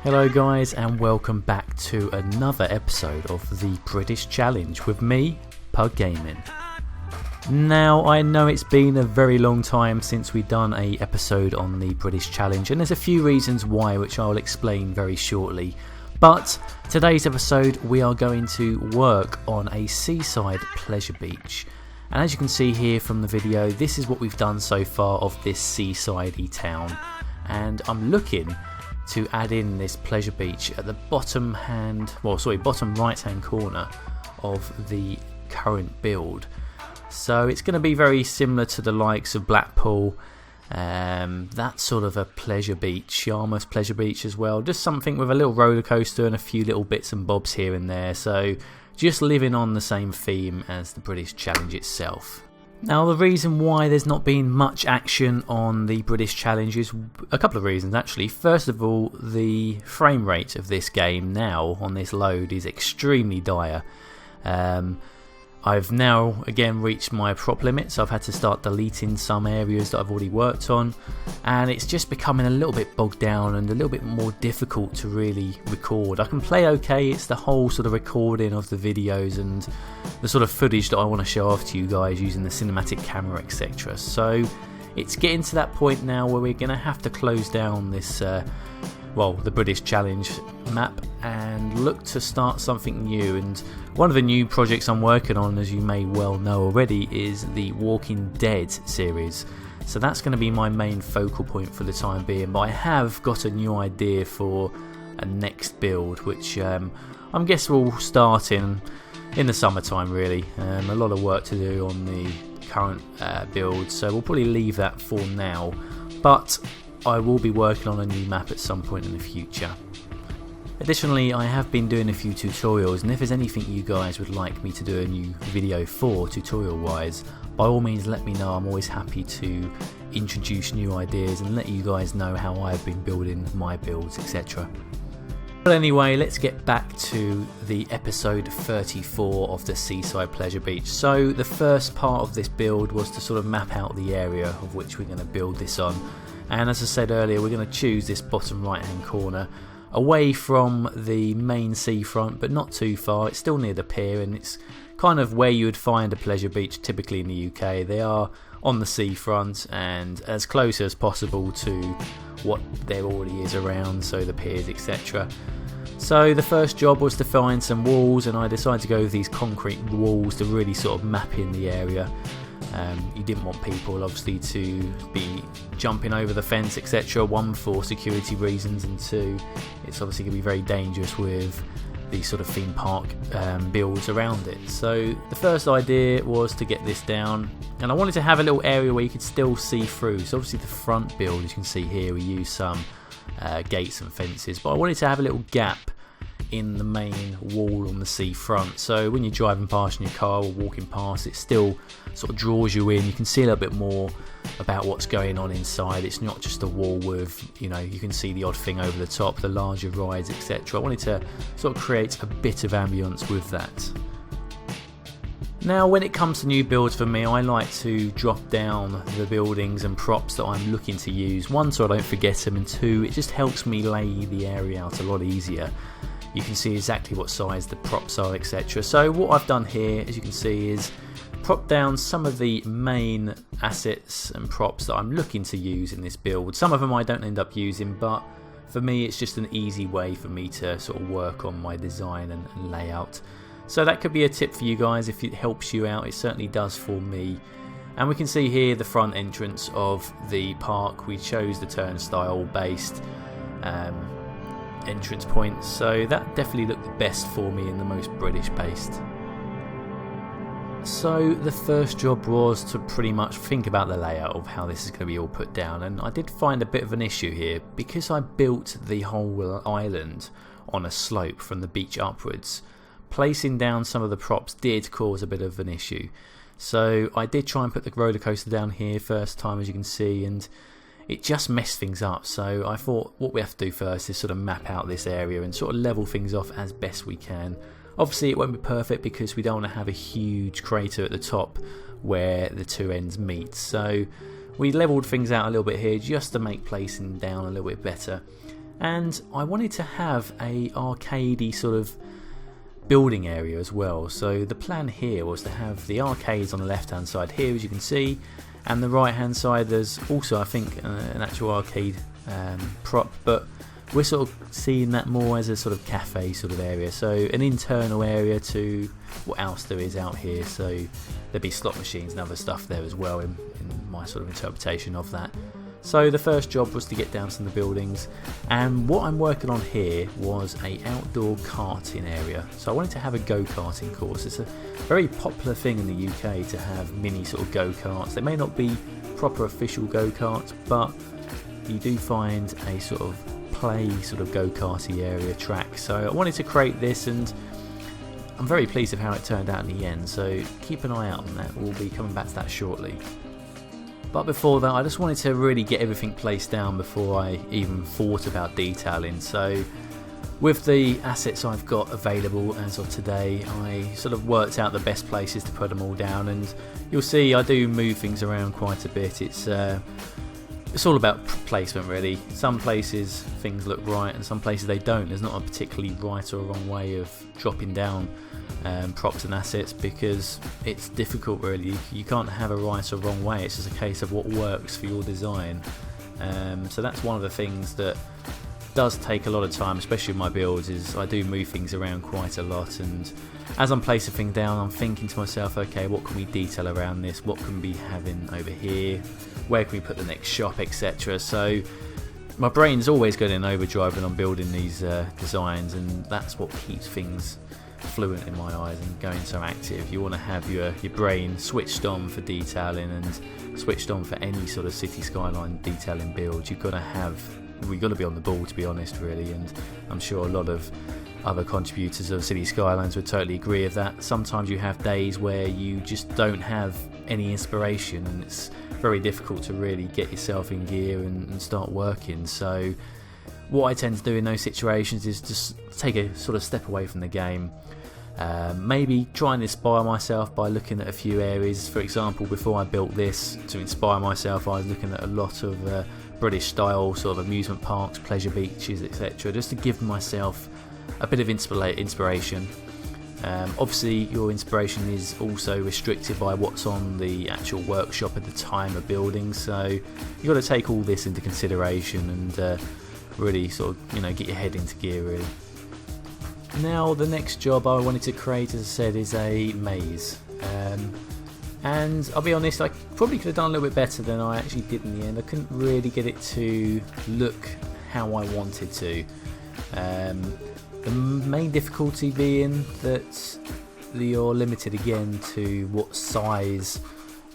Hello guys, and welcome back to another episode of the British Challenge with me, Pug Gaming. Now, I know it's been a very long time since we've done an episode on the British Challenge, and there's a few reasons why, which I'll explain very shortly. But today's episode, we are going to work on a seaside pleasure beach. And as you can see here from the video, this is what we've done so far of this seaside-y town. And I'm looking to add in this pleasure beach at the bottom right hand corner of the current build. So it's going to be very similar to the likes of Blackpool, that sort of a pleasure beach, Yarmouth pleasure beach as well, just something with a little roller coaster and a few little bits and bobs here and there, so just living on the same theme as the British Challenge itself. Now, the reason why there's not been much action on the British Challenge is a couple of reasons actually. First of all, the frame rate of this game now on this load is extremely dire. I've now again reached my prop limit, so I've had to start deleting some areas that I've already worked on, and it's just becoming a little bit bogged down and a little bit more difficult to really record. I can play okay, it's the whole sort of recording of the videos and the sort of footage that I want to show off to you guys using the cinematic camera, etc. So it's getting to that point now where we're going to have to close down this the British Challenge map and look to start something new. And one of the new projects I'm working on, as you may well know already, is the Walking Dead series. So that's going to be my main focal point for the time being, but I have got a new idea for a next build, which I'm guessing will start in the summertime really. A lot of work to do on the current build, so we'll probably leave that for now, but I will be working on a new map at some point in the future. Additionally, I have been doing a few tutorials, and if there's anything you guys would like me to do a new video for tutorial wise, by all means let me know. I'm always happy to introduce new ideas and let you guys know how I've been building my builds, etc. But anyway, let's get back to the episode 34 of the Seaside Pleasure Beach. So the first part of this build was to sort of map out the area of which we're going to build this on. And as I said earlier, we're going to choose this bottom right hand corner away from the main seafront, but not too far. It's still near the pier, and it's kind of where you would find a pleasure beach typically in the UK. They are on the seafront and as close as possible to what there already is around, so the piers, etc. So the first job was to find some walls, and I decided to go with these concrete walls to really sort of map in the area. You didn't want people obviously to be jumping over the fence, etc. One, for security reasons, and two, it's obviously going to be very dangerous with these sort of theme park builds around it. So the first idea was to get this down, and I wanted to have a little area where you could still see through. So obviously the front build, as you can see here, we use some gates and fences, but I wanted to have a little gap in the main wall on the seafront, so when you're driving past in your car or walking past, it still sort of draws you in. You can see a little bit more about what's going on inside. It's not just a wall with, you can see the odd thing over the top, the larger rides, etc. I wanted to sort of create a bit of ambience with that. Now, when it comes to new builds for me, I like to drop down the buildings and props that I'm looking to use. One, so I don't forget them, and two, it just helps me lay the area out a lot easier. You can see exactly what size the props are, etc. So what I've done here, as you can see, is prop down some of the main assets and props that I'm looking to use in this build. Some of them I don't end up using, but for me it's just an easy way for me to sort of work on my design and layout. So that could be a tip for you guys if it helps you out. It certainly does for me. And we can see here the front entrance of the park. We chose the turnstile based entrance points, so that definitely looked the best for me and the most British based. So the first job was to pretty much think about the layout of how this is going to be all put down, and I did find a bit of an issue here because I built the whole island on a slope from the beach upwards. Placing down some of the props did cause a bit of an issue, so I did try and put the roller coaster down here first time, as you can see, and it just messed things up. So I thought what we have to do first is sort of map out this area and sort of level things off as best we can. Obviously it won't be perfect because we don't want to have a huge crater at the top where the two ends meet, so we leveled things out a little bit here just to make placing down a little bit better. and I wanted to have a arcadey sort of building area as well. So the plan here was to have the arcades on the left hand side here, as you can see, and the right hand side there's also, I think, an actual arcade prop, but we're sort of seeing that more as a sort of cafe sort of area, so an internal area to what else there is out here. So there'd be slot machines and other stuff there as well in my sort of interpretation of that. So the first job was to get down some of the buildings, and what I'm working on here was a outdoor karting area. So I wanted to have a go-karting course. It's a very popular thing in the UK to have mini sort of go-karts. They may not be proper official go-karts, but you do find a sort of play sort of go-karty area track. So I wanted to create this, and I'm very pleased with how it turned out in the end, so keep an eye out on that. We'll be coming back to that shortly. But before that, I just wanted to really get everything placed down before I even thought about detailing. So with the assets I've got available as of today, I sort of worked out the best places to put them all down, and you'll see I do move things around quite a bit. It's all about placement really. Some places things look right and some places they don't. There's not a particularly right or wrong way of dropping down props and assets, because it's difficult really. You can't have a right or wrong way. It's just a case of what works for your design. So that's one of the things that does take a lot of time, especially in my builds, is I do move things around quite a lot, and as I'm placing things down I'm thinking to myself, okay, what can we detail around this, what can we have in over here, where can we put the next shop, etc. So my brain's always going in overdrive when I'm building these designs, and that's what keeps things fluent in my eyes and going so active. You want to have your brain switched on for detailing and switched on for any sort of city skyline detailing build. We've got to be on the ball, to be honest, really, and I'm sure a lot of other contributors of City Skylines would totally agree with that. Sometimes you have days where you just don't have any inspiration, and it's very difficult to really get yourself in gear and start working. So what I tend to do in those situations is just take a sort of step away from the game. Maybe try and inspire myself by looking at a few areas. For example, before I built this, to inspire myself, I was looking at a lot of British style sort of amusement parks, pleasure beaches, etc., just to give myself a bit of inspiration. Obviously your inspiration is also restricted by what's on the actual workshop at the time of building, so you've got to take all this into consideration and really sort of get your head into gear really. Now the next job I wanted to create, as I said, is a maze, and I'll be honest, I probably could have done a little bit better than I actually did in the end. I couldn't really get it to look how I wanted to. The main difficulty being that you're limited again to what size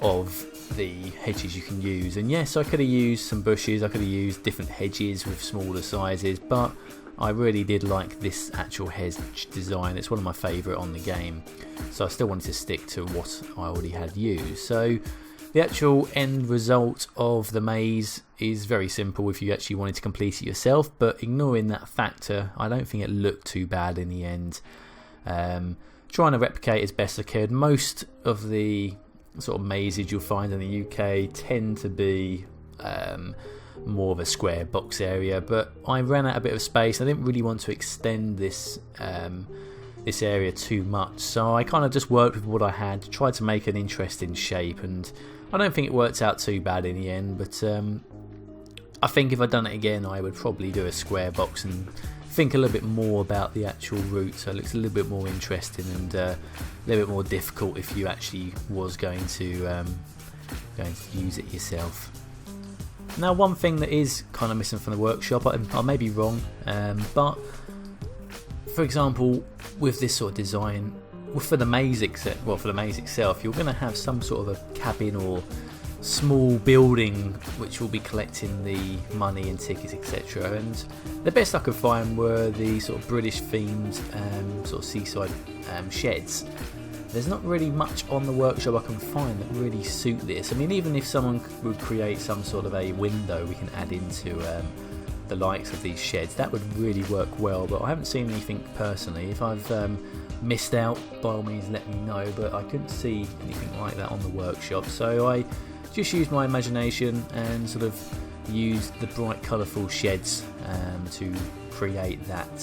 of the hedges you can use. And yes, I could have used some bushes, I could have used different hedges with smaller sizes, but I really did like this actual hedge design. It's one of my favourite on the game, so I still wanted to stick to what I already had used. So the actual end result of the maze is very simple if you actually wanted to complete it yourself, but ignoring that factor, I don't think it looked too bad in the end. Trying to replicate as best I could. Most of the sort of mazes you'll find in the UK tend to be more of a square box area, but I ran out a bit of space. I didn't really want to extend this this area too much, so I kind of just worked with what I had, tried to make an interesting shape, and I don't think it worked out too bad in the end. But I think if I'd done it again, I would probably do a square box and think a little bit more about the actual route, so it looks a little bit more interesting and a little bit more difficult if you actually was going to use it yourself. Now, one thing that is kind of missing from the workshop, I may be wrong, but for example, with this sort of design, for the maze itself, you're going to have some sort of a cabin or small building which will be collecting the money and tickets, etc. And the best I could find were the sort of British themed sort of seaside sheds. There's not really much on the workshop I can find that really suit this. I mean, even if someone would create some sort of a window we can add into the likes of these sheds, that would really work well, but I haven't seen anything personally. If I've missed out, by all means let me know, but I couldn't see anything like that on the workshop, so I just used my imagination and sort of used the bright colourful sheds to create that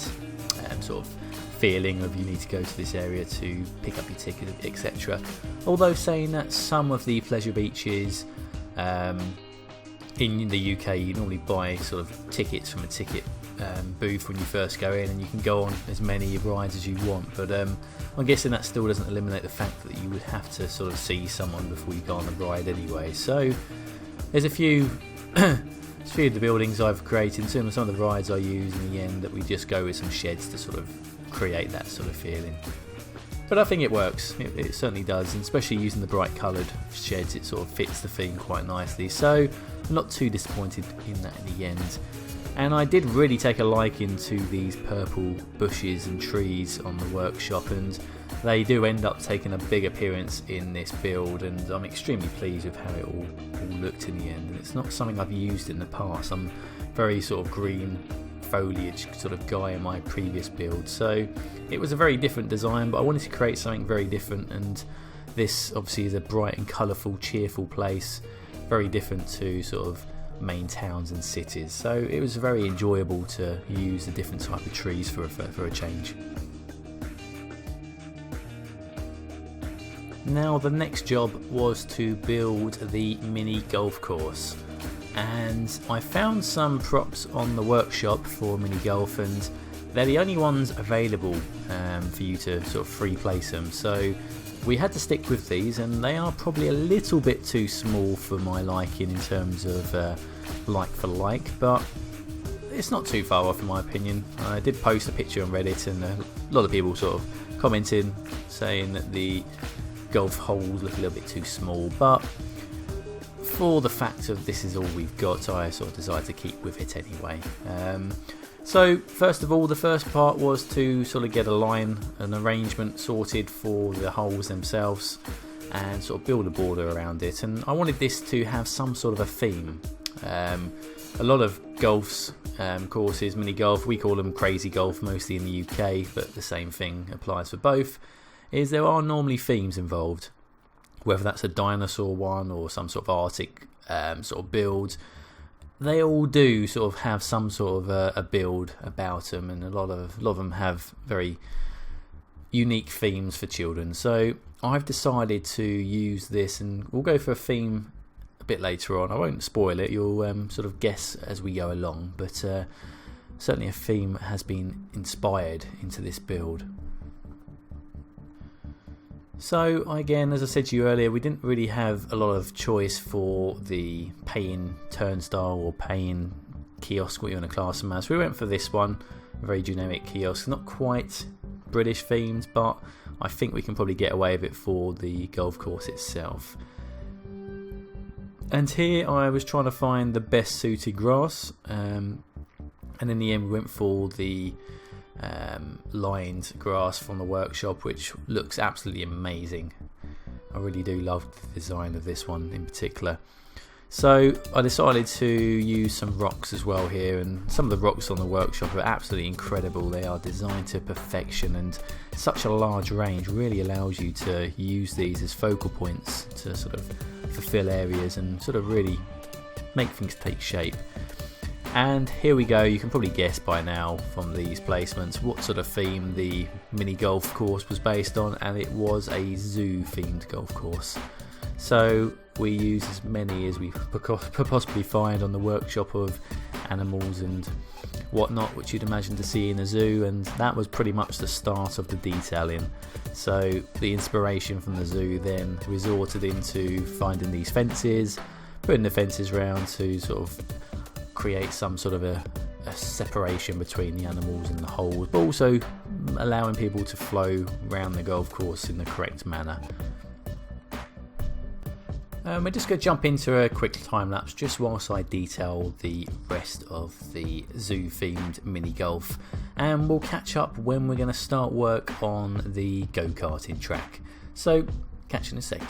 sort of feeling of you need to go to this area to pick up your ticket, etc. Although saying that some of the pleasure beaches in the UK, you normally buy sort of tickets from a ticket booth when you first go in, and you can go on as many rides as you want, but I'm guessing that still doesn't eliminate the fact that you would have to sort of see someone before you go on the ride anyway. So there's a few of the buildings I've created, some of the rides I use in the end, that we just go with some sheds to sort of create that sort of feeling. But I think it works, it certainly does, and especially using the bright coloured sheds, it sort of fits the theme quite nicely, so I'm not too disappointed in that in the end. And I did really take a liking to these purple bushes and trees on the workshop, and they do end up taking a big appearance in this build, and I'm extremely pleased with how it all looked in the end. And it's not something I've used in the past. I'm very sort of green foliage sort of guy in my previous build, so it was a very different design, but I wanted to create something very different, and this obviously is a bright and colourful, cheerful place, very different to sort of main towns and cities, so it was very enjoyable to use a different type of trees for a change. Now the next job was to build the mini golf course, and I found some props on the workshop for mini golf, and they're the only ones available for you to sort of free place them, so we had to stick with these, and they are probably a little bit too small for my liking in terms of like for like, but it's not too far off in my opinion. I did post a picture on Reddit, and a lot of people sort of commented saying that the golf holes look a little bit too small, but for the fact of this is all we've got, I sort of decided to keep with it anyway. So first of all, the first part was to sort of get an arrangement sorted for the holes themselves, and sort of build a border around it. And I wanted this to have some sort of a theme. A lot of golf's courses, mini golf, we call them crazy golf mostly in the UK, but the same thing applies for both, is there are normally themes involved, whether that's a dinosaur one or some sort of Arctic sort of build. They all do sort of have some sort of a build about them, and a lot of them have very unique themes for children. So I've decided to use this, and we'll go for a theme a bit later on. I won't spoil it, you'll sort of guess as we go along, but certainly a theme has been inspired into this build. So again, as I said to you earlier, we didn't really have a lot of choice for the paying turnstile or paying kiosk, what you want to class them as. We went for this one, a very generic kiosk, not quite British themed, but I think we can probably get away with it for the golf course itself. And here I was trying to find the best suited grass, and in the end we went for the lined grass from the workshop, which looks absolutely amazing. I really do love the design of this one in particular. So I decided to use some rocks as well here, and some of the rocks on the workshop are absolutely incredible. They are designed to perfection, and such a large range really allows you to use these as focal points to sort of fulfill areas and sort of really make things take shape. And here we go, you can probably guess by now from these placements what sort of theme the mini golf course was based on, and it was a zoo themed golf course. So we used as many as we could possibly find on the workshop of animals and whatnot, which you'd imagine to see in a zoo, and that was pretty much the start of the detailing. So the inspiration from the zoo then resorted into finding these fences, putting the fences round to sort of create some sort of a separation between the animals and the holes, but also allowing people to flow around the golf course in the correct manner. We're just going to jump into a quick time lapse just whilst I detail the rest of the zoo themed mini golf, and we'll catch up when we're going to start work on the go-karting track. So catch you in a sec.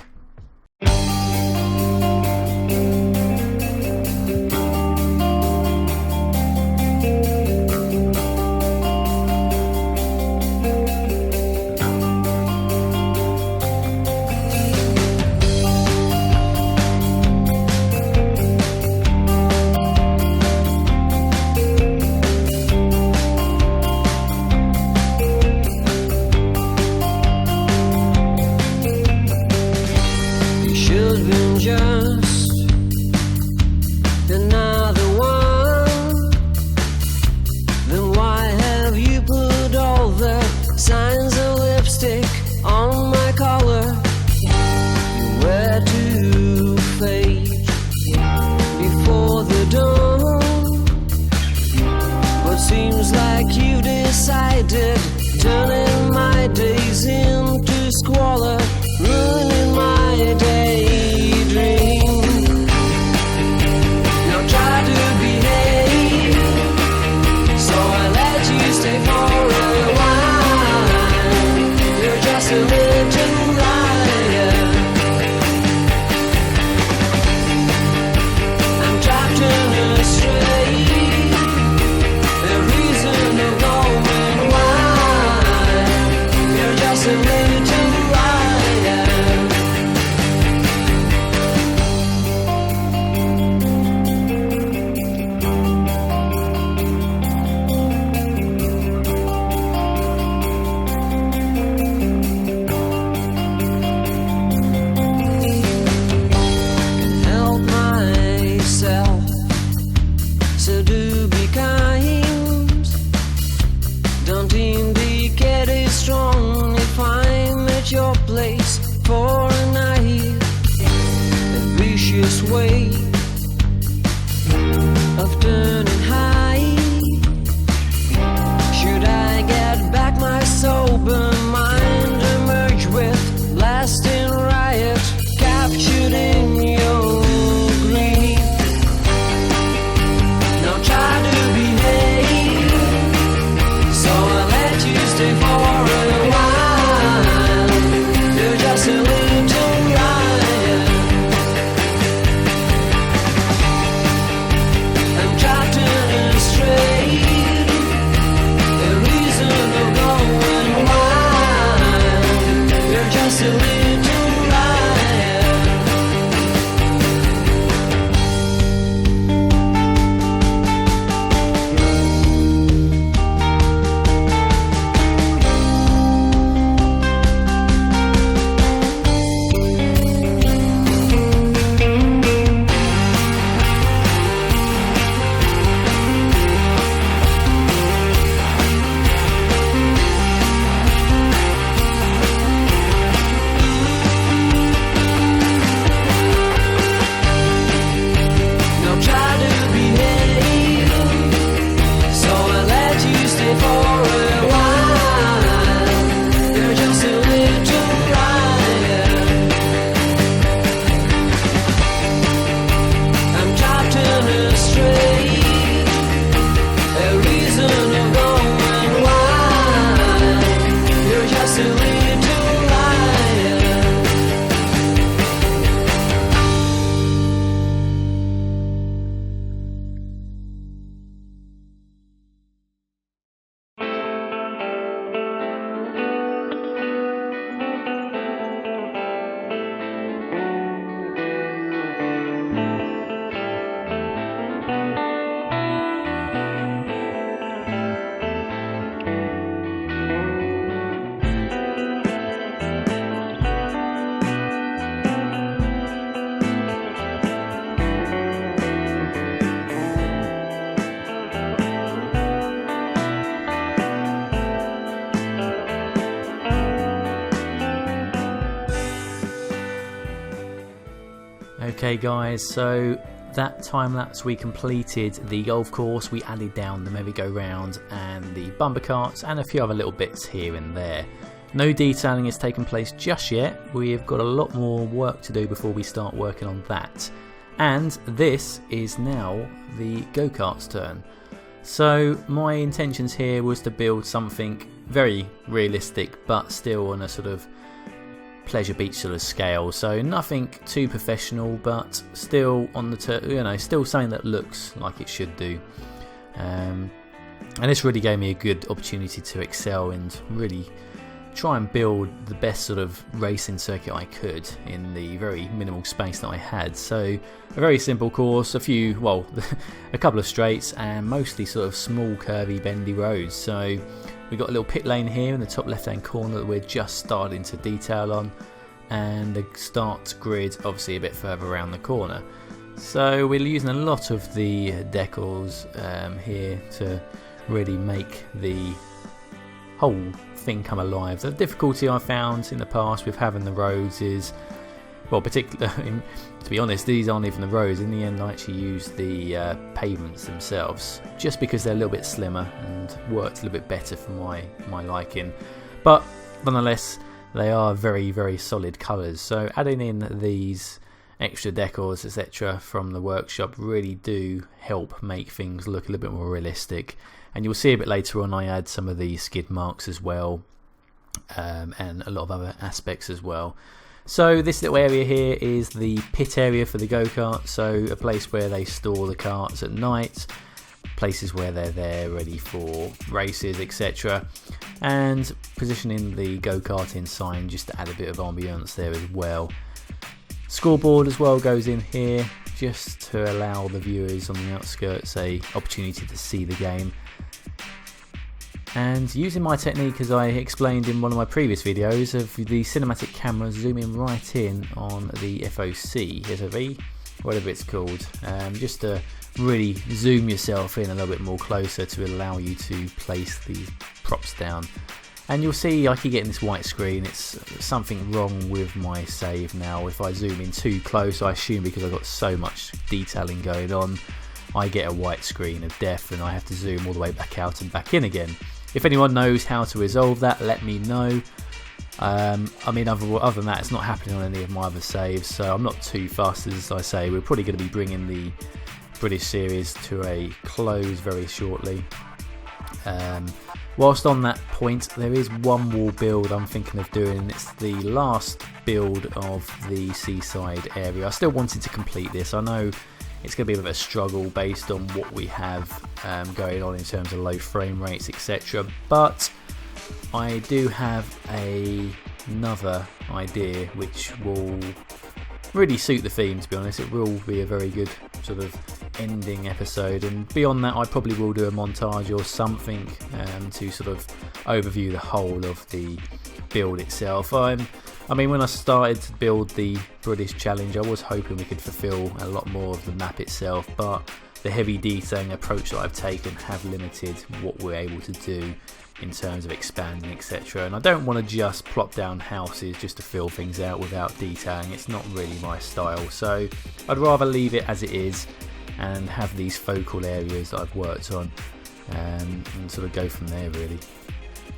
this way of turning high. Should I get back my sober mind, emerge with lasting riot, captured in your grief? Now try to behave, so I'll let you stay for a while. You're just a little riot. I'm trapped in a straight, a reason of going wild. You're just a little riot. Now try to behave, so I'll let you stay for a while. You're just a little riot. I'm trapped in a straight, a reason of going wild. You're just a little riot. Okay guys, so that time lapse we completed the golf course, we added down the merry-go-round and the bumper carts and a few other little bits here and there. No detailing has taken place just yet, we've got a lot more work to do before we start working on that. And this is now the go-kart's turn. So my intentions here was to build something very realistic but still on a sort of pleasure beach sort of scale, so nothing too professional but still on the still something that looks like it should do, and this really gave me a good opportunity to excel and really try and build the best sort of racing circuit I could in the very minimal space that I had. So a very simple course, a couple of straights and mostly sort of small curvy bendy roads. So we've got a little pit lane here in the top left hand corner that we're just starting to detail on, and the start grid obviously a bit further around the corner. So we're using a lot of the decals here to really make the whole thing come alive. The difficulty I found in the past with having the roads is, well, particularly to be honest, these aren't even the roads. In the end I actually used the pavements themselves just because they're a little bit slimmer and worked a little bit better for my liking, but nonetheless they are very, very solid colours. So adding in these extra decors etc from the workshop really do help make things look a little bit more realistic, and you'll see a bit later on I add some of the skid marks as well, and a lot of other aspects as well. So this little area here is the pit area for the go-kart, so a place where they store the karts at night, places where they're there ready for races etc, and positioning the go-karting sign just to add a bit of ambience there as well. Scoreboard as well goes in here just to allow the viewers on the outskirts a opportunity to see the game. And using my technique, as I explained in one of my previous videos, of the cinematic camera zooming right in on the FOV, whatever it's called, just to really zoom yourself in a little bit more closer to allow you to place these props down. And you'll see I keep getting this white screen. It's something wrong with my save now. If I zoom in too close, I assume because I've got so much detailing going on, I get a white screen of death and I have to zoom all the way back out and back in again. If anyone knows how to resolve that, let me know. I mean, other than that, it's not happening on any of my other saves, so I'm not too fussed. As I say, we're probably going to be bringing the British series to a close very shortly. Whilst on that point, there is one more build I'm thinking of doing. It's the last build of the Seaside area. I still wanted to complete this. I know it's going to be a bit of a struggle based on what we have going on in terms of low frame rates, etc. But I do have another idea which will really suit the theme, to be honest. It will be a very good sort of ending episode, and beyond that I probably will do a montage or something to sort of overview the whole of the build itself. I mean, when I started to build the British Challenge, I was hoping we could fulfill a lot more of the map itself, but the heavy detailing approach that I've taken have limited what we're able to do in terms of expanding, etc. And I don't want to just plop down houses just to fill things out without detailing. It's not really my style, so I'd rather leave it as it is and have these focal areas that I've worked on, and sort of go from there really.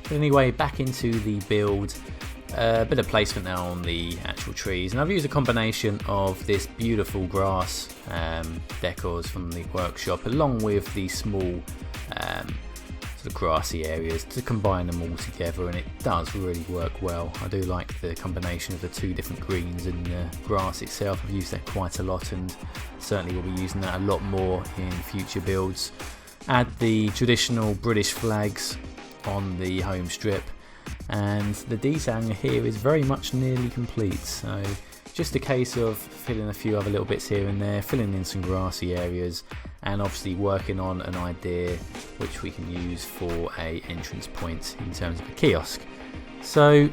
But anyway, back into the build. A bit of placement now on the actual trees, and I've used a combination of this beautiful grass decors from the workshop along with the small sort of grassy areas to combine them all together, and it does really work well. I do like the combination of the two different greens and the grass itself. I've used that quite a lot and certainly will be using that a lot more in future builds. Add the traditional British flags on the home strip, and the detailing here is very much nearly complete, so just a case of filling a few other little bits here and there, filling in some grassy areas, and obviously working on an idea which we can use for a entrance point in terms of a kiosk. So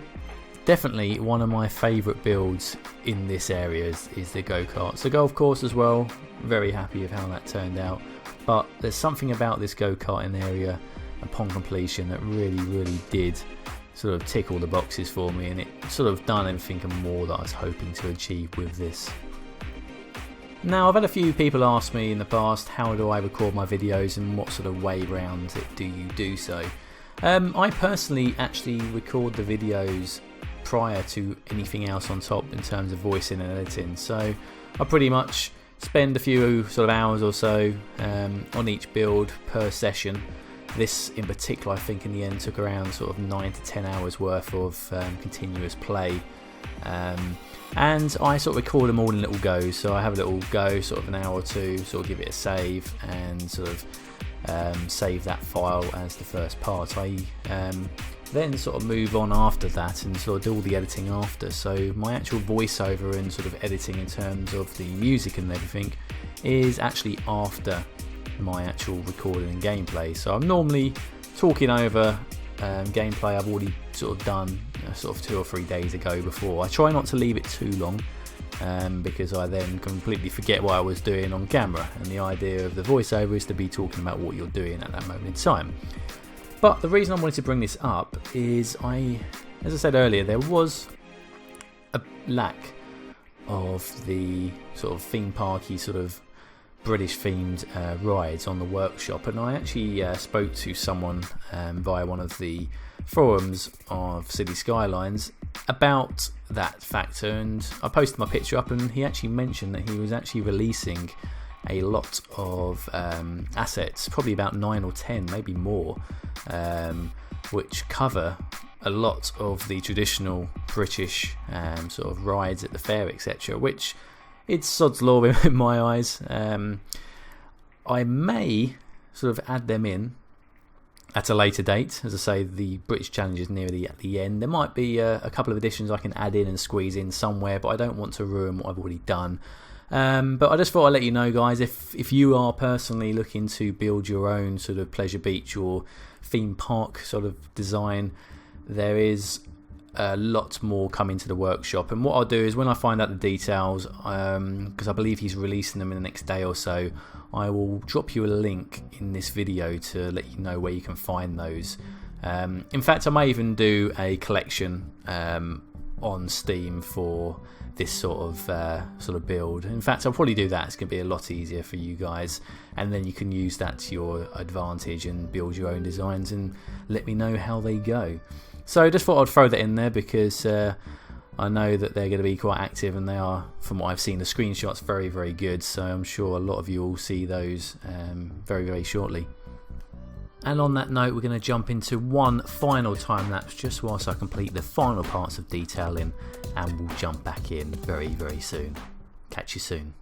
definitely one of my favourite builds in this area is the go-kart. So golf course as well, very happy with how that turned out, but there's something about this go-karting area upon completion that really did sort of tick all the boxes for me, and it sort of done everything and more that I was hoping to achieve with this. Now, I've had a few people ask me in the past, how do I record my videos and what sort of way round it do you do so? I personally actually record the videos prior to anything else on top in terms of voicing and editing, so I pretty much spend a few sort of hours or so on each build per session. This in particular, I think in the end took around sort of 9 to 10 hours worth of continuous play, and I sort of record them all in little goes. So I have a little go, sort of an hour or two, sort of give it a save, and sort of save that file as the first part. I then sort of move on after that and sort of do all the editing after. So my actual voiceover and sort of editing in terms of the music and everything is actually after my actual recording and gameplay. So I'm normally talking over gameplay I've already sort of done sort of 2 or 3 days ago before. I try not to leave it too long because I then completely forget what I was doing on camera, and the idea of the voiceover is to be talking about what you're doing at that moment in time. But the reason I wanted to bring this up is as I said earlier, there was a lack of the sort of theme parky sort of British themed rides on the workshop, and I actually spoke to someone via one of the forums of City Skylines about that factor, and I posted my picture up, and he actually mentioned that he was actually releasing a lot of assets, probably about 9 or 10, maybe more, which cover a lot of the traditional British sort of rides at the fair, etc., which it's sod's law in my eyes. I may sort of add them in at a later date. As I say, the British Challenge is nearly at the end. There might be a couple of additions I can add in and squeeze in somewhere, but I don't want to ruin what I've already done. But I just thought I'd let you know, guys, if you are personally looking to build your own sort of pleasure beach or theme park sort of design, there is a lot more coming to the workshop. And what I'll do is, when I find out the details, because I believe he's releasing them in the next day or so, I will drop you a link in this video to let you know where you can find those In fact, I may even do a collection on Steam for this sort of build. In fact, I'll probably do that. It's going to be a lot easier for you guys, and then you can use that to your advantage and build your own designs and let me know how they go. So I just thought I'd throw that in there because I know that they're going to be quite active, and they are, from what I've seen, the screenshots very, very good, so I'm sure a lot of you will see those very, very shortly. And on that note, we're going to jump into one final time lapse just whilst I complete the final parts of detailing, and we'll jump back in very, very soon. Catch you soon.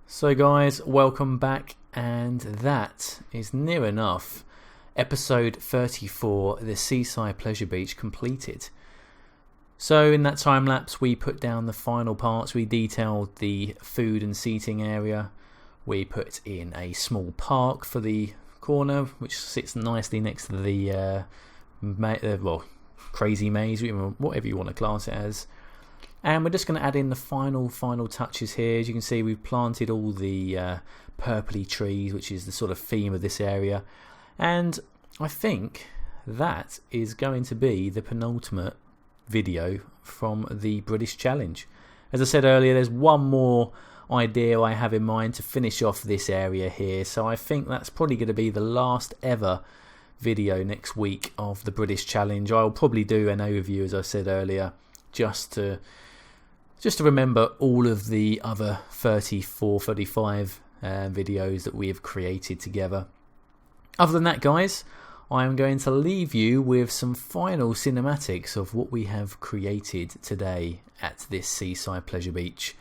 So guys, welcome back, and that is near enough episode 34, the Seaside Pleasure Beach, completed. So in that time lapse we put down the final parts. We detailed the food and seating area, we put in a small park for the corner which sits nicely next to the crazy maze, whatever you want to class it as. And we're just going to add in the final touches here. As you can see, we've planted all the purpley trees, which is the sort of theme of this area. And I think that is going to be the penultimate video from the British Challenge. As I said earlier, there's one more idea I have in mind to finish off this area here. So I think that's probably going to be the last ever video next week of the British Challenge. I'll probably do an overview, as I said earlier, just to remember all of the other 34, 35 videos that we have created together. Other than that, guys, I am going to leave you with some final cinematics of what we have created today at this Seaside Pleasure Beach.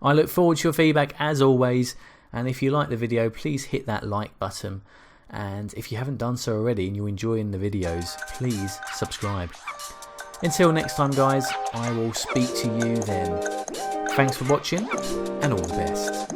I look forward to your feedback as always, and if you like the video, please hit that like button, and if you haven't done so already and you're enjoying the videos, please subscribe. Until next time, guys, I will speak to you then. Thanks for watching, and all the best.